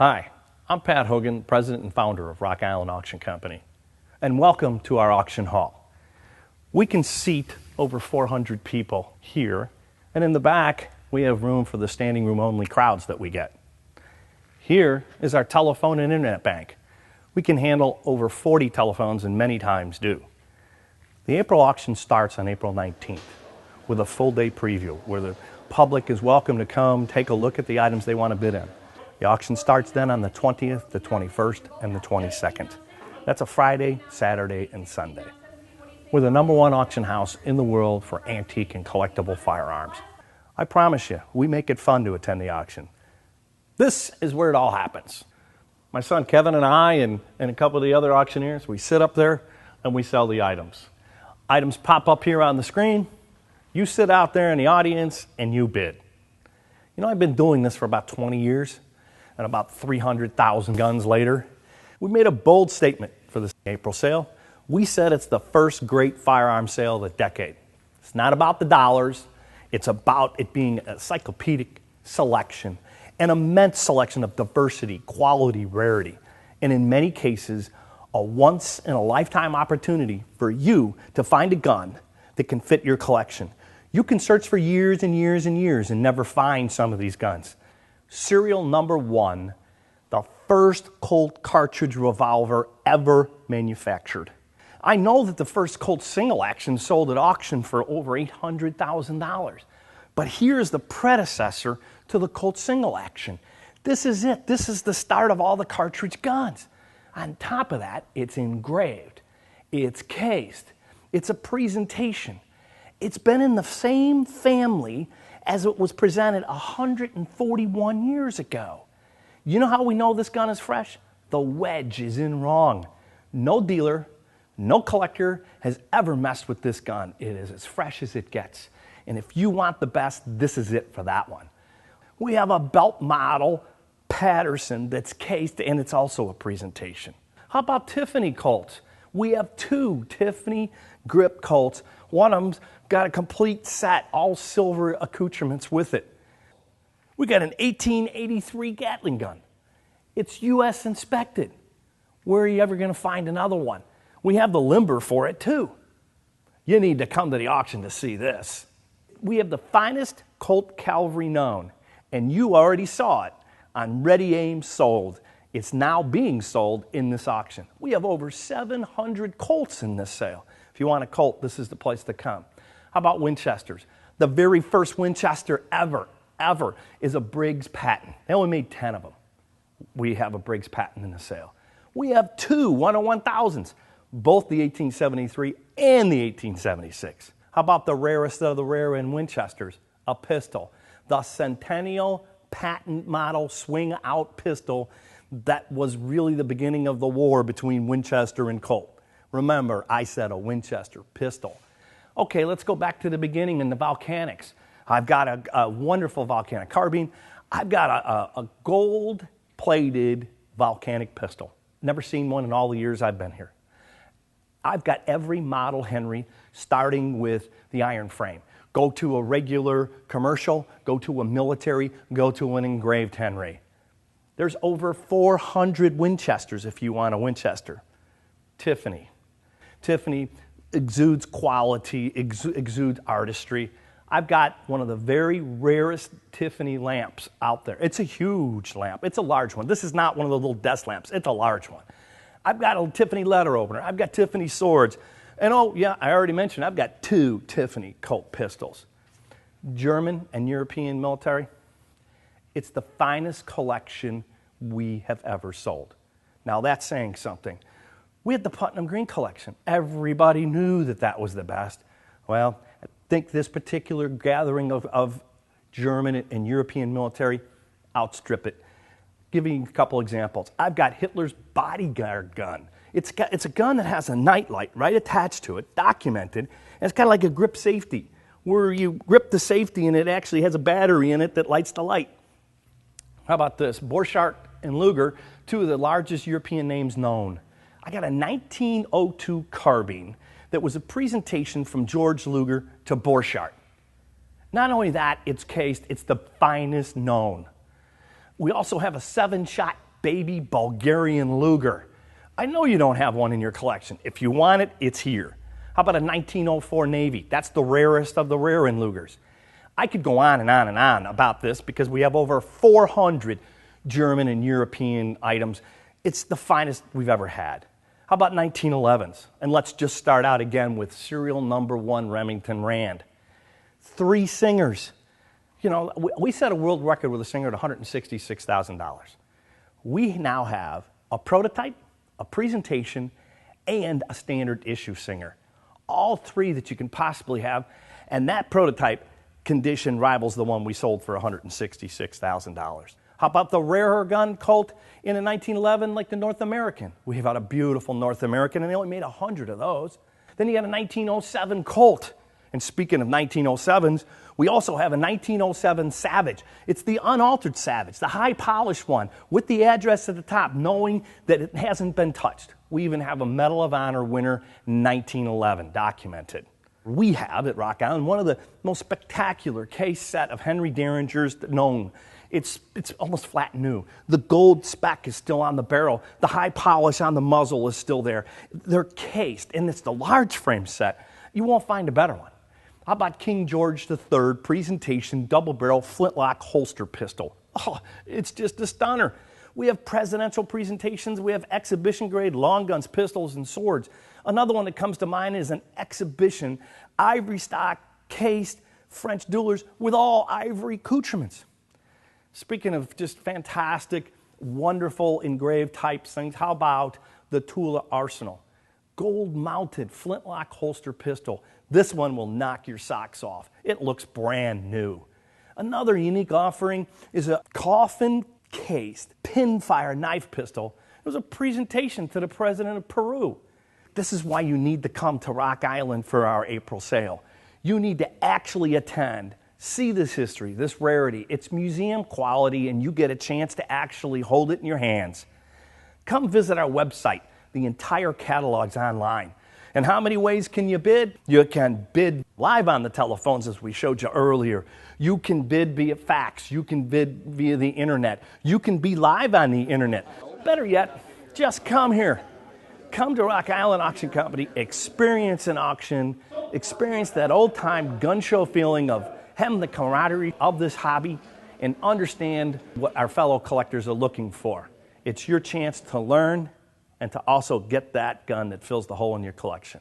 Hi, I'm Pat Hogan, President and Founder of Rock Island Auction Company, and welcome to our auction hall. We can seat over 400 people here, and in the back we have room for the standing room only crowds that we get. Here is our telephone and internet bank. We can handle over 40 telephones and many times do. The April auction starts on April 19th with a full day preview where the public is welcome to come take a look at the items they want to bid in. The auction starts then on the 20th, the 21st, and the 22nd. That's a Friday, Saturday, and Sunday. We're the #1 auction house in the world for antique and collectible firearms. I promise you, we make it fun to attend the auction. This is where it all happens. My son Kevin and I and a couple of the other auctioneers, we sit up there and we sell the items. Items pop up here on the screen. You sit out there in the audience and you bid. You know, I've been doing this for about 20 years. And about 300,000 guns later, we made a bold statement for this April sale. We said it's the first great firearm sale of the decade. It's not about the dollars. It's about it being a encyclopedic selection, an immense selection of diversity, quality, rarity, and in many cases, a once-in-a-lifetime opportunity for you to find a gun that can fit your collection. You can search for years and years and years and never find some of these guns. Serial number 1, the first Colt cartridge revolver ever manufactured. I know that the first Colt single action sold at auction for over $800,000. But here's the predecessor to the Colt single action. This is it. This is the start of all the cartridge guns. On top of that, it's engraved. It's cased. It's a presentation. It's been in the same family as it was presented 141 years ago. You know how we know this gun is fresh? The wedge is in wrong. No dealer, no collector has ever messed with this gun. It is as fresh as it gets. And if you want the best, this is it for that one. We have a belt model Patterson that's cased, and it's also a presentation. How about Tiffany Colts? We have 2 Tiffany grip Colts. One of them's got a complete set, all silver accoutrements with it. We got an 1883 Gatling gun. It's U.S. inspected. Where are you ever going to find another one? We have the limber for it too. You need to come to the auction to see this. We have the finest Colt cavalry known, and you already saw it on Ready Aim Sold. It's now being sold in this auction. We have over 700 Colts in this sale. If you want a Colt, this is the place to come. How about Winchesters? The very first Winchester ever is a Briggs Patton. They only made 10 of them. We have a Briggs Patton in the sale. We have 2 101,000s, both the 1873 and the 1876. How about the rarest of the rare in Winchesters? A pistol. The Centennial patent model swing out pistol that was really the beginning of the war between Winchester and Colt. Remember, I said a Winchester pistol. Okay, let's go back to the beginning in the volcanics. I've got a wonderful volcanic carbine. I've got a gold-plated volcanic pistol. Never seen one in all the years I've been here. I've got every model Henry, starting with the iron frame. Go to a regular commercial, go to a military, go to an engraved Henry. There's over 400 Winchesters if you want a Winchester. Tiffany exudes quality, exudes artistry. I've got one of the very rarest Tiffany lamps out there. It's a huge lamp. It's a large one. This is not one of the little desk lamps. It's a large one. I've got a Tiffany letter opener. I've got Tiffany swords. And oh, yeah, I already mentioned I've got 2 Tiffany Colt pistols. German and European military, it's the finest collection we have ever sold. Now that's saying something. We had the Putnam Green collection. Everybody knew that that was the best. Well, I think this particular gathering of German and European military outstrip it. Giving you a couple examples. I've got Hitler's bodyguard gun. It's a gun that has a nightlight right attached to it, documented, and it's kind of like a grip safety, where you grip the safety and it actually has a battery in it that lights the light. How about this? Borchardt and Luger, 2 of the largest European names known. I got a 1902 carbine that was a presentation from George Luger to Borchardt. Not only that, it's cased, it's the finest known. We also have a 7-shot baby Bulgarian Luger. I know you don't have one in your collection. If you want it, it's here. How about a 1904 Navy? That's the rarest of the rare in Lugers. I could go on and on and on about this because we have over 400 German and European items. It's the finest we've ever had. How about 1911s? And let's just start out again with serial number 1 Remington Rand. 3 singers. You know, we set a world record with a singer at $166,000. We now have a prototype, a presentation, and a standard issue singer. All 3 that you can possibly have, and that prototype condition rivals the one we sold for $166,000. How about the rarer gun Colt in a 1911 like the North American? We have a beautiful North American, and they only made 100 of those. Then you got a 1907 Colt. And speaking of 1907s, we also have a 1907 Savage. It's the unaltered Savage, the high-polished one, with the address at the top, knowing that it hasn't been touched. We even have a Medal of Honor winner 1911 documented. We have at Rock Island one of the most spectacular case set of Henry Derringers known. It's almost flat new. The gold speck is still on the barrel. The high polish on the muzzle is still there. They're cased, and it's the large frame set. You won't find a better one. How about King George III presentation double-barrel flintlock holster pistol? Oh, it's just a stunner. We have presidential presentations. We have exhibition-grade long guns, pistols, and swords. Another one that comes to mind is an exhibition ivory stock cased French duelers with all ivory accoutrements. Speaking of just fantastic, wonderful engraved type things, how about the Tula Arsenal? Gold-mounted flintlock holster pistol. This one will knock your socks off. It looks brand new. Another unique offering is a coffin-cased pinfire knife pistol. It was a presentation to the president of Peru. This is why you need to come to Rock Island for our April sale. You need to actually attend, see this history, this rarity. It's museum quality, and you get a chance to actually hold it in your hands. Come visit our website. The entire catalog's online. And how many ways can you bid? You can bid live on the telephones as we showed you earlier. You can bid via fax. You can bid via the internet. You can be live on the internet. Better yet, just come here. Come to Rock Island Auction Company, experience an auction, experience that old-time gun show feeling of the camaraderie of this hobby, and understand what our fellow collectors are looking for. It's your chance to learn and to also get that gun that fills the hole in your collection.